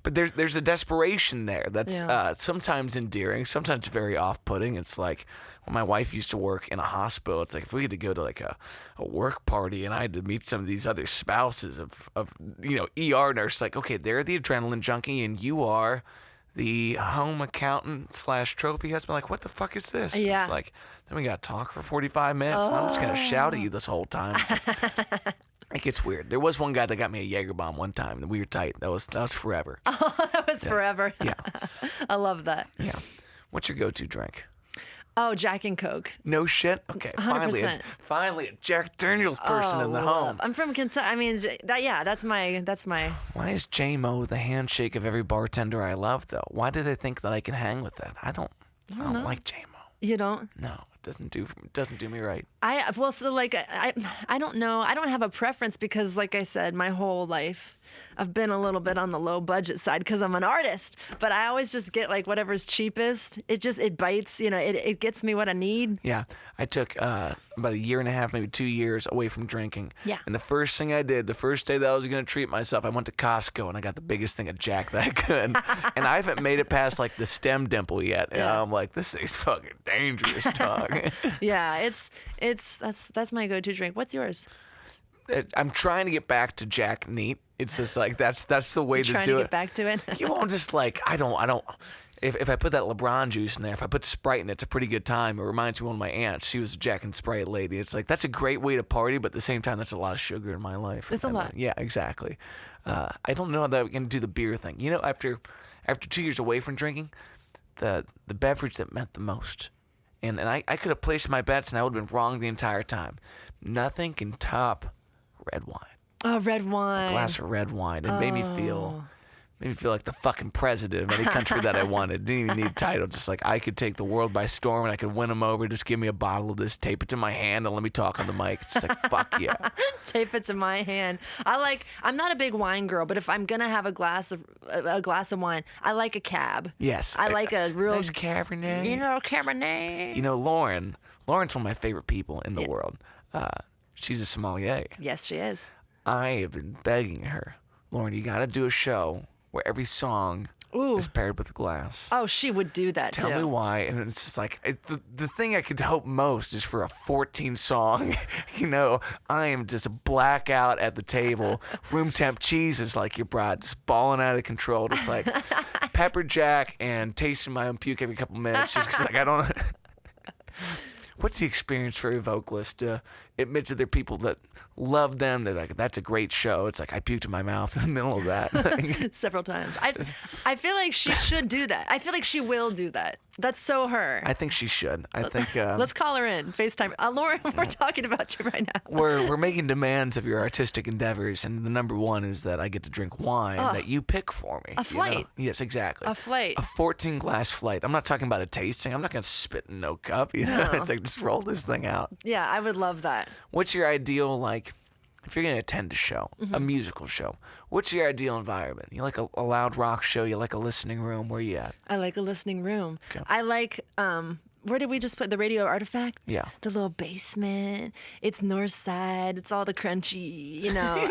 but there's a desperation there that's sometimes endearing, sometimes very off-putting. It's like, when my wife used to work in a hospital, it's like if we had to go to like a work party and I had to meet some of these other spouses of ER nurse, like, okay, they're the adrenaline junkie and you are the home accountant / trophy husband. Like, what the fuck is this? Yeah. It's like, then we got to talk for 45 minutes. And I'm just going to shout at you this whole time. It gets weird. There was one guy that got me a Jaeger bomb one time, and we were tight. That was forever. Oh, that was forever. Yeah. I love that. Yeah. What's your go-to drink? Oh, Jack and Coke. No shit? Okay. 100%. Finally a Jack Daniels person in the home. I'm from Kentucky. I mean, that's my. Why is J-Mo the handshake of every bartender I love, though? Why do they think that I can hang with that? I don't know. like J-Mo. You don't? No, it doesn't do me right. I don't know. I don't have a preference because, like I said, my whole life I've been a little bit on the low budget side because I'm an artist, but I always just get like whatever's cheapest. It bites, it gets me what I need. Yeah. I took about a year and a half, maybe 2 years away from drinking. Yeah. And the first thing I did, the first day that I was going to treat myself, I went to Costco and I got the biggest thing of Jack that I could. And I haven't made it past like the stem dimple yet. And I'm like, this thing's fucking dangerous, dog. Yeah, that's my go-to drink. What's yours? I'm trying to get back to Jack Neat. It's just like that's the way to do it. Trying to get back to it. You won't just like I don't. If I put that LeBron juice in there, if I put Sprite in it, it's a pretty good time. It reminds me of one of my aunts. She was a Jack and Sprite lady. It's like that's a great way to party, but at the same time, that's a lot of sugar in my life. It's a lot. Yeah, exactly. I don't know that I'm gonna do the beer thing. After 2 years away from drinking, the beverage that meant the most, and I could have placed my bets and I would have been wrong the entire time. Nothing can top red wine. Oh, red wine. A glass of red wine. It made me feel like the fucking president of any country that I wanted. Didn't even need a title. Just like I could take the world by storm and I could win them over. Just give me a bottle of this, tape it to my hand, and let me talk on the mic. It's just like, fuck yeah. Tape it to my hand. I'm not a big wine girl, but if I'm gonna have a glass of wine, I like a cab. Yes. I like a real nice Cabernet. Cabernet. Lauren's one of my favorite people in the world. She's a sommelier. Yes, she is. I have been begging her, Lauren, you got to do a show where every song is paired with a glass. Oh, she would do that Tell me why. And it's just like, the thing I could hope most is for a 14 song, I am just blackout at the table. Room temp cheese is like your bride, just balling out of control. Just like, pepper jack and tasting my own puke every couple minutes just because like I don't. What's the experience for a vocalist to admit to their people that love them? They're like, that's a great show. It's like I puked in my mouth in the middle of that. Several times. I feel like she should do that. I feel like she will do that. That's so her. I think she should. I think. Let's call her in. FaceTime. Lauren, we're talking about you right now. We're making demands of your artistic endeavors, and the number one is that I get to drink wine that you pick for me. A flight. You know? Yes, exactly. A flight. A 14-glass flight. I'm not talking about a tasting. I'm not gonna spit in no cup. You know, it's like just roll this thing out. Yeah, I would love that. What's your ideal, like, if you're going to attend a show, a musical show, what's your ideal environment? You like a loud rock show? You like a listening room? Where you at? I like a listening room. Okay. I like, where did we just put the radio artifact? Yeah. The little basement. It's north side. It's all the crunchy, you know.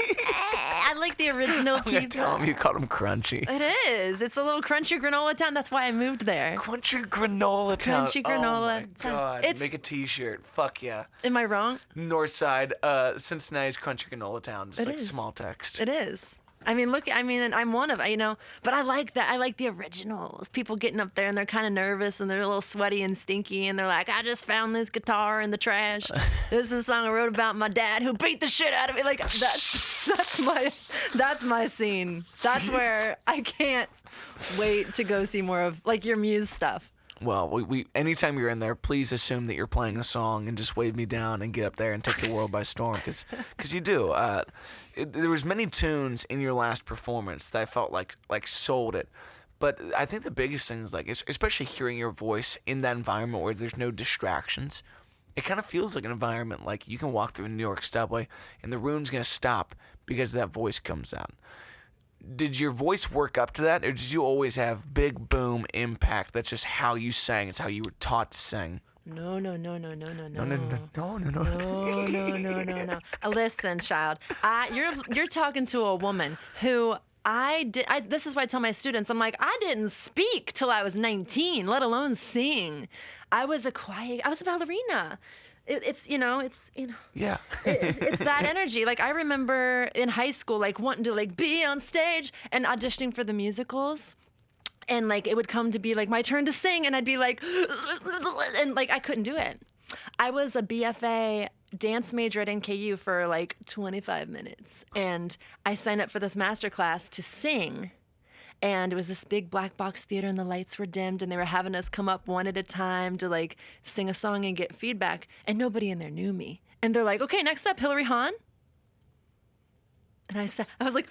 I like the original I'm gonna people. tell them you called them crunchy. It is. It's a little crunchy granola town. That's why I moved there. Crunchy granola town. Crunchy granola Oh my town. God. Make a T-shirt. Fuck yeah. Am I wrong? North side, Cincinnati's crunchy granola town. Just It like is. small text. It is. I mean, look, I mean, I'm one of, you know, but I like that. I like the originals. People getting up there and they're kind of nervous and they're a little sweaty and stinky and they're like, I just found this guitar in the trash. This is a song I wrote about my dad who beat the shit out of me. Like that's my scene. That's where I can't wait to go see more of like your Muse stuff. Well, we anytime you're in there, please assume that you're playing a song and just wave me down and get up there and take the world by storm, because you do. There was many tunes in your last performance that I felt like sold it, but I think the biggest thing is like, especially hearing your voice in that environment where there's no distractions. It kind of feels like an environment like you can walk through a New York subway and the room's gonna stop because that voice comes out. Did your voice work up to that, or did you always have big boom impact? That's just how you sang. It's how you were taught to sing. No. No. Listen, child. You're talking to a woman who this is why I tell my students, I'm like, I didn't speak till I was 19, let alone sing. I was a ballerina. It's Yeah. it's that energy. Like I remember in high school, like wanting to like be on stage and auditioning for the musicals. And like it would come to be like my turn to sing and I'd be like, and like I couldn't do it. I was a BFA dance major at NKU for like 25 minutes. And I signed up for this master class to sing. And it was this big black box theater and the lights were dimmed and they were having us come up one at a time to like sing a song and get feedback. And nobody in there knew me. And they're like, okay, next up, Hillary Hahn. And I was like,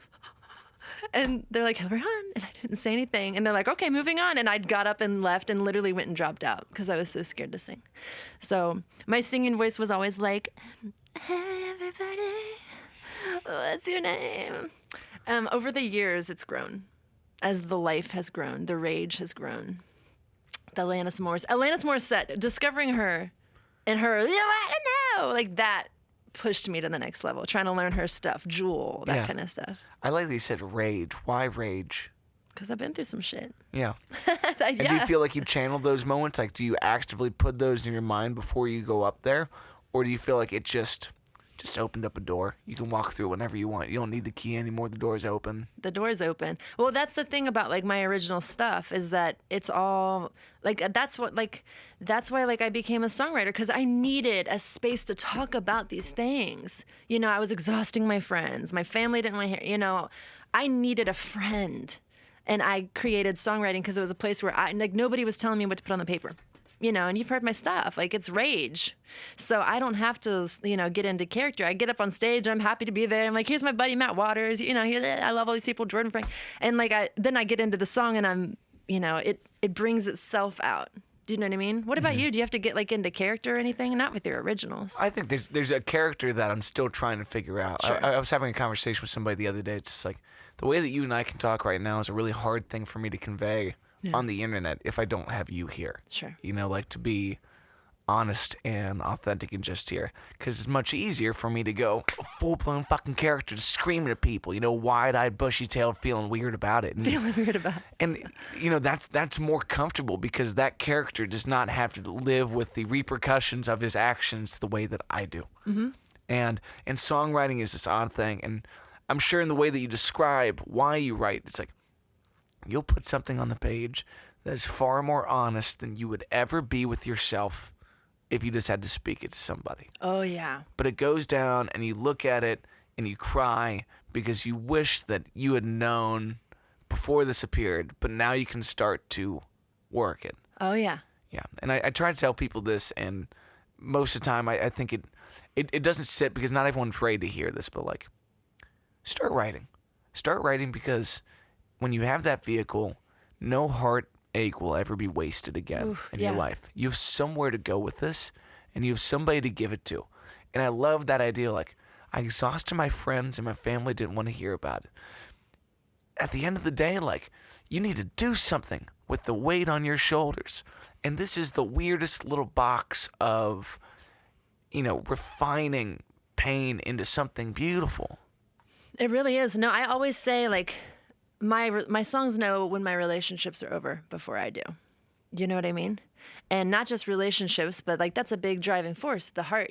and they're like, Hillary Hahn. And I didn't say anything. And they're like, okay, moving on. And I got up and left and literally went and dropped out because I was so scared to sing. So my singing voice was always like, hey, everybody, what's your name? Over the years, it's grown. As the life has grown, the rage has grown. The Alanis Morissette, discovering her and her, I don't know, like that pushed me to the next level, trying to learn her stuff, Jewel, that kind of stuff. I like that you said rage. Why rage? Because I've been through some shit. Yeah. And do you feel like you channeled those moments? Like, do you actively put those in your mind before you go up there? Or do you feel like it just opened up a door? You can walk through whenever you want. You don't need the key anymore. The door's open. The door's open. Well, that's the thing about like my original stuff is that it's all like that's why like I became a songwriter, because I needed a space to talk about these things. You know, I was exhausting my friends. My family didn't want to hear, you know, I needed a friend. And I created songwriting because it was a place where nobody was telling me what to put on the paper. You know, and you've heard my stuff, like it's rage. So I don't have to, you know, get into character. I get up on stage, I'm happy to be there. I'm like, here's my buddy Matt Waters, you know, I love all these people, Jordan Frank. And like, then I get into the song and I'm, you know, it brings itself out. Do you know what I mean? What about you? Do you have to get like into character or anything? Not with your originals. I think there's a character that I'm still trying to figure out. Sure. I was having a conversation with somebody the other day. It's just like, the way that you and I can talk right now is a really hard thing for me to convey on the internet if I don't have you here. Sure. You know, like to be honest and authentic and just here. Because it's much easier for me to go a full-blown fucking character, just screaming at people, you know, wide-eyed, bushy-tailed, feeling weird about it. And, you know, that's more comfortable because that character does not have to live with the repercussions of his actions the way that I do. Mm-hmm. And songwriting is this odd thing. And I'm sure in the way that you describe why you write, it's like, you'll put something on the page that is far more honest than you would ever be with yourself if you just had to speak it to somebody. Oh, yeah. But it goes down and you look at it and you cry because you wish that you had known before this appeared, but now you can start to work it. Oh, yeah. Yeah. And I try to tell people this, and most of the time I think it doesn't sit because not everyone's ready to hear this, but like, start writing. Start writing because when you have that vehicle, no heartache will ever be wasted again in your life. You have somewhere to go with this, and you have somebody to give it to. And I love that idea. Like, I exhausted my friends and my family didn't want to hear about it. At the end of the day, like, you need to do something with the weight on your shoulders. And this is the weirdest little box of, refining pain into something beautiful. It really is. No, I always say, like, my songs know when my relationships are over before I do. You know what I mean? And not just relationships, but like that's a big driving force, the heart,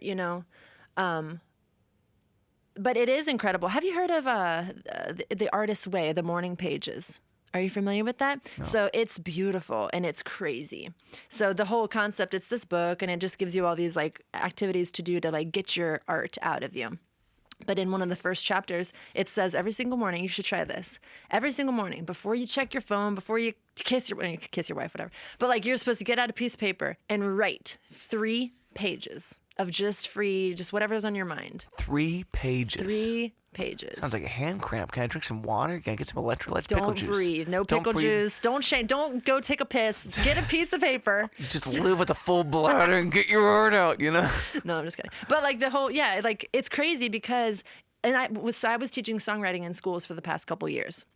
But it is incredible. Have you heard of The Artist's Way, the morning pages? Are you familiar with that? No. So it's beautiful and it's crazy. So the whole concept, it's this book and it just gives you all these like activities to do to like get your art out of you. But in one of the first chapters, it says every single morning, you should try this. Every single morning, before you check your phone, before you kiss your wife, whatever. But like you're supposed to get out a piece of paper and write 3 pages of just whatever's on your mind. 3 pages. 3 pages. Sounds like a hand cramp. Can I drink some water? Can I get some electrolytes? Pickle juice. Don't breathe. No pickle juice. Don't go take a piss. Get a piece of paper. You just live with a full bladder and get your heart out, No, I'm just kidding. But like the whole, like it's crazy because, and I was teaching songwriting in schools for the past couple years.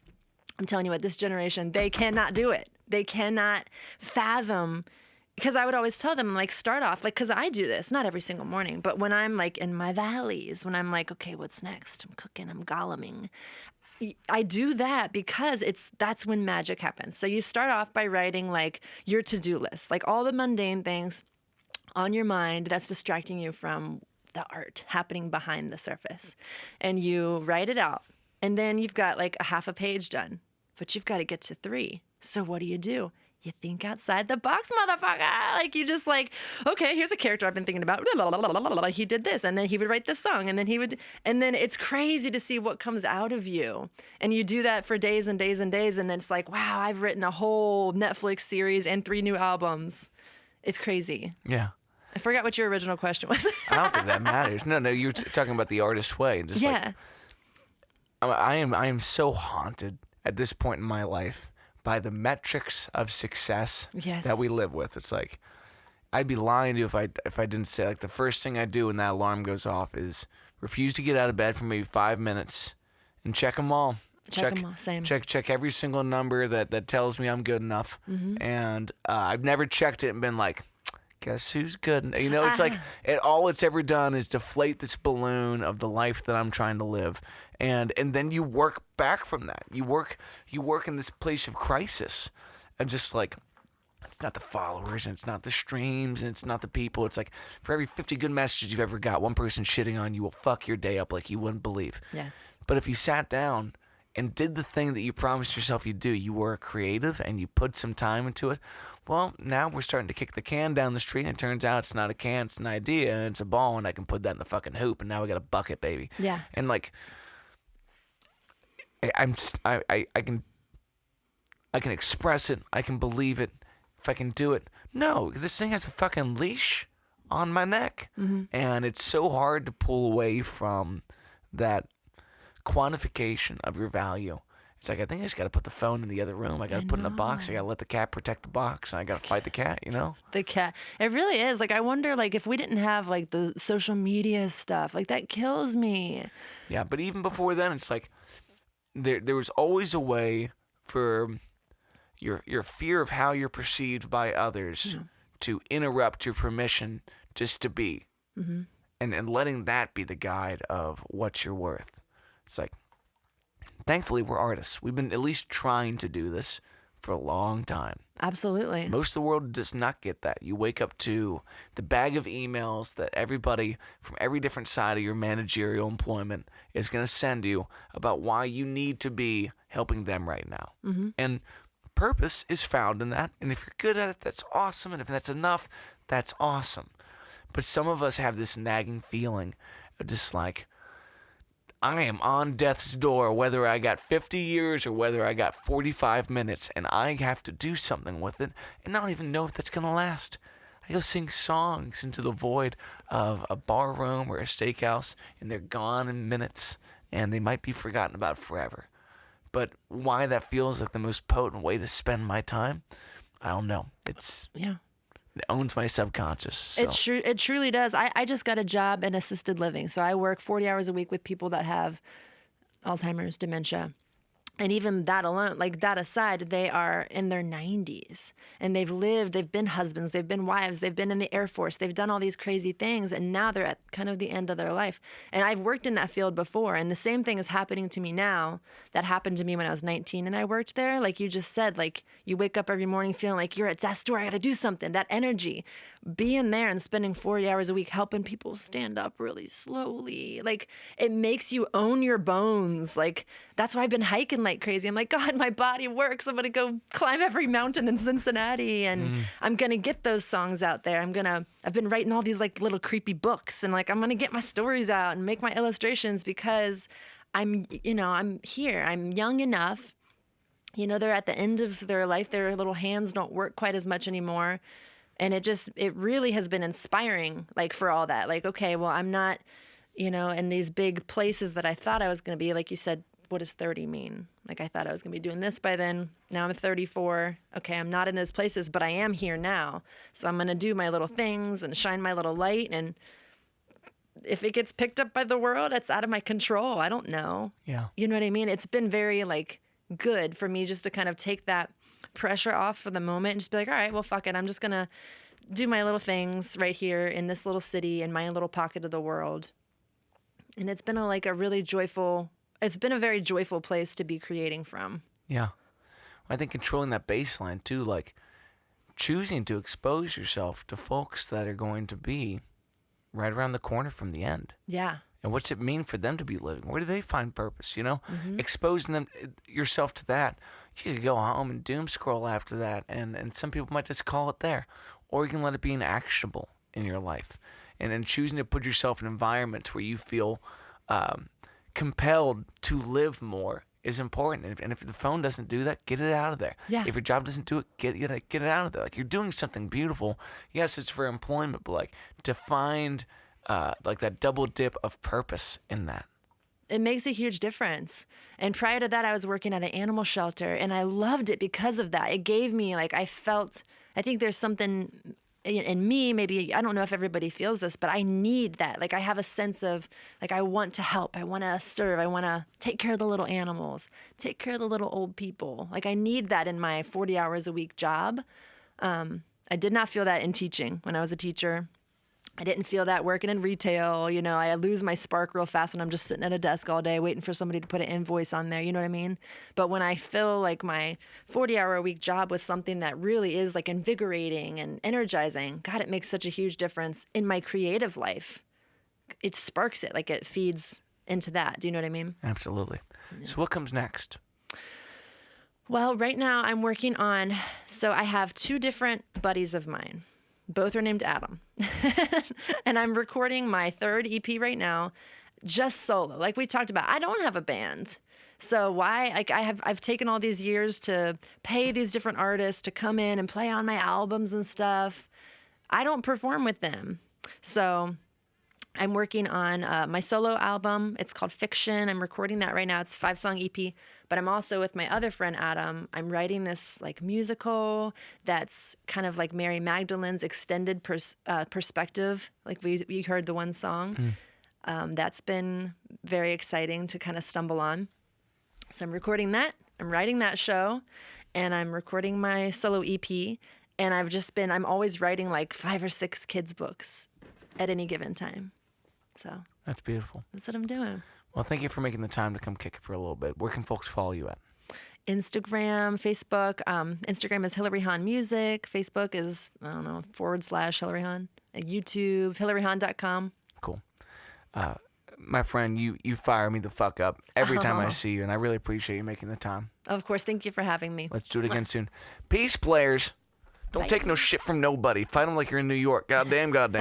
I'm telling you what, this generation, they cannot do it. They cannot fathom. Because I would always tell them, like, start off, like, because I do this, not every single morning, but when I'm, like, in my valleys, when I'm like, okay, what's next? I'm cooking, I'm goleming. I do that because that's when magic happens. So you start off by writing, like, your to-do list, like all the mundane things on your mind that's distracting you from the art happening behind the surface. And you write it out. And then you've got, like, a half a page done, but you've got to get to 3. So what do? You think outside the box, motherfucker. Like, you just like, okay, here's a character I've been thinking about. He did this, and then he would write this song, and then it's crazy to see what comes out of you. And you do that for days and days and days, and then it's like, wow, I've written a whole Netflix series and 3 new albums. It's crazy. Yeah. I forgot what your original question was. I don't think that matters. No, you were talking about The Artist's Way. Just yeah. Like, I am so haunted at this point in my life by the metrics of success that we live with. It's like, I'd be lying to you if I didn't say, like, the first thing I do when that alarm goes off is refuse to get out of bed for maybe 5 minutes and check them all. Check them all, same. Check every single number that tells me I'm good enough. Mm-hmm. And I've never checked it and been like, guess who's good? It's like all it's ever done is deflate this balloon of the life that I'm trying to live. And then you work back from that. You work in this place of crisis. And just like, it's not the followers and it's not the streams and it's not the people. It's like, for every 50 good messages you've ever got, one person shitting on you will fuck your day up like you wouldn't believe. Yes. But if you sat down and did the thing that you promised yourself you'd do, you were creative and you put some time into it, well, now we're starting to kick the can down the street, and it turns out it's not a can, it's an idea, and it's a ball, and I can put that in the fucking hoop, and now we got a bucket, baby. Yeah. And like, I can express it, I can believe it, if I can do it. No, this thing has a fucking leash on my neck, and it's so hard to pull away from that quantification of your value. It's like, I think I just got to put the phone in the other room. I got to put it in a box. I got to let the cat protect the box. And I got to fight the cat, The cat. It really is. Like, I wonder, like, if we didn't have, like, the social media stuff, like, that kills me. Yeah, but even before then, it's like, there was always a way for your fear of how you're perceived by others to interrupt your permission just to be. Mm-hmm. And letting that be the guide of what you're worth. It's like, thankfully, we're artists. We've been at least trying to do this for a long time. Absolutely. Most of the world does not get that. You wake up to the bag of emails that everybody from every different side of your managerial employment is going to send you about why you need to be helping them right now. Mm-hmm. And purpose is found in that. And if you're good at it, that's awesome. And if that's enough, that's awesome. But some of us have this nagging feeling of just like, I am on death's door, whether I got 50 years or whether I got 45 minutes, and I have to do something with it and not even know if that's going to last. I go sing songs into the void of a bar room or a steakhouse, and they're gone in minutes, and they might be forgotten about forever. But why that feels like the most potent way to spend my time, I don't know. Yeah. It owns my subconscious. So. It truly does. I just got a job in assisted living. So I work 40 hours a week with people that have Alzheimer's, dementia. And even that alone, like that aside, they are in their 90s and they've been husbands, they've been wives, they've been in the Air Force, they've done all these crazy things, and now they're at kind of the end of their life. And I've worked in that field before, and the same thing is happening to me now that happened to me when I was 19 and I worked there. Like you just said, like you wake up every morning feeling like you're at death's door, I gotta do something. That energy, being there and spending 40 hours a week helping people stand up really slowly, like it makes you own your bones. Like that's why I've been hiking like crazy. I'm like, God, my body works. I'm going to go climb every mountain in Cincinnati, and I'm going to get those songs out there. I've been writing all these like little creepy books, and like I'm going to get my stories out and make my illustrations because I'm here. I'm young enough. They're at the end of their life. Their little hands don't work quite as much anymore. And it really has been inspiring, like for all that. Like, okay, well, I'm not, in these big places that I thought I was going to be. Like you said, what does 30 mean? Like I thought I was going to be doing this by then. Now I'm 34. Okay, I'm not in those places, but I am here now. So I'm going to do my little things and shine my little light. And if it gets picked up by the world, it's out of my control. I don't know. Yeah. You know what I mean? It's been very like good for me just to kind of take that pressure off for the moment and just be like, all right, well, fuck it. I'm just going to do my little things right here in this little city, in my little pocket of the world. And it's been it's been a very joyful place to be creating from. Yeah. I think controlling that baseline too, like choosing to expose yourself to folks that are going to be right around the corner from the end. Yeah. And what's it mean for them to be living? Where do they find purpose, Mm-hmm. Exposing yourself to that. You could go home and doom scroll after that, and some people might just call it there. Or you can let it be an actionable in your life. And then choosing to put yourself in environments where you feel compelled to live more is important. And if the phone doesn't do that, get it out of there. Yeah. If your job doesn't do it, get it out of there. Like you're doing something beautiful. Yes, it's for employment, but like to find like that double dip of purpose in that. It makes a huge difference. And prior to that, I was working at an animal shelter, and I loved it because of that. It gave me like I think there's something in me, maybe, I don't know if everybody feels this, but I need that. Like I have a sense of like, I want to help. I want to serve. I want to take care of the little animals, take care of the little old people. Like I need that in my 40 hours a week job. I did not feel that in teaching when I was a teacher. I didn't feel that working in retail. I lose my spark real fast when I'm just sitting at a desk all day waiting for somebody to put an invoice on there. You know what I mean? But when I feel like my 40-hour-a-week job was something that really is like invigorating and energizing, God, it makes such a huge difference in my creative life. It sparks it, like it feeds into that. Do you know what I mean? Absolutely. Yeah. So what comes next? Well, right now I'm working on, so I have two different buddies of mine. Both are named Adam. And I'm recording my third EP right now, just solo. Like we talked about, I don't have a band. So why, like I've taken all these years to pay these different artists to come in and play on my albums and stuff. I don't perform with them. So I'm working on my solo album. It's called Fiction. I'm recording that right now. It's a 5-song EP. But I'm also with my other friend, Adam. I'm writing this like musical that's kind of like Mary Magdalene's extended perspective. Like we heard the one song. That's been very exciting to kind of stumble on. So I'm recording that. I'm writing that show. And I'm recording my solo EP. And I'm always writing like 5 or 6 kids' books at any given time. So that's beautiful. That's what I'm doing. Well, thank you for making the time to come kick it for a little bit. Where can folks follow you at? Instagram, Facebook. Instagram is Hillary Hahn Music. Facebook is, / Hillary Hahn. YouTube, HillaryHahn.com. Cool. my friend, you fire me the fuck up every time I Oh. see you, and I really appreciate you making the time. Of course. Thank you for having me. Let's do it again soon. Peace, players. Don't Bye. take no shit from nobody. Fight them like you're in New York. Goddamn, goddamn.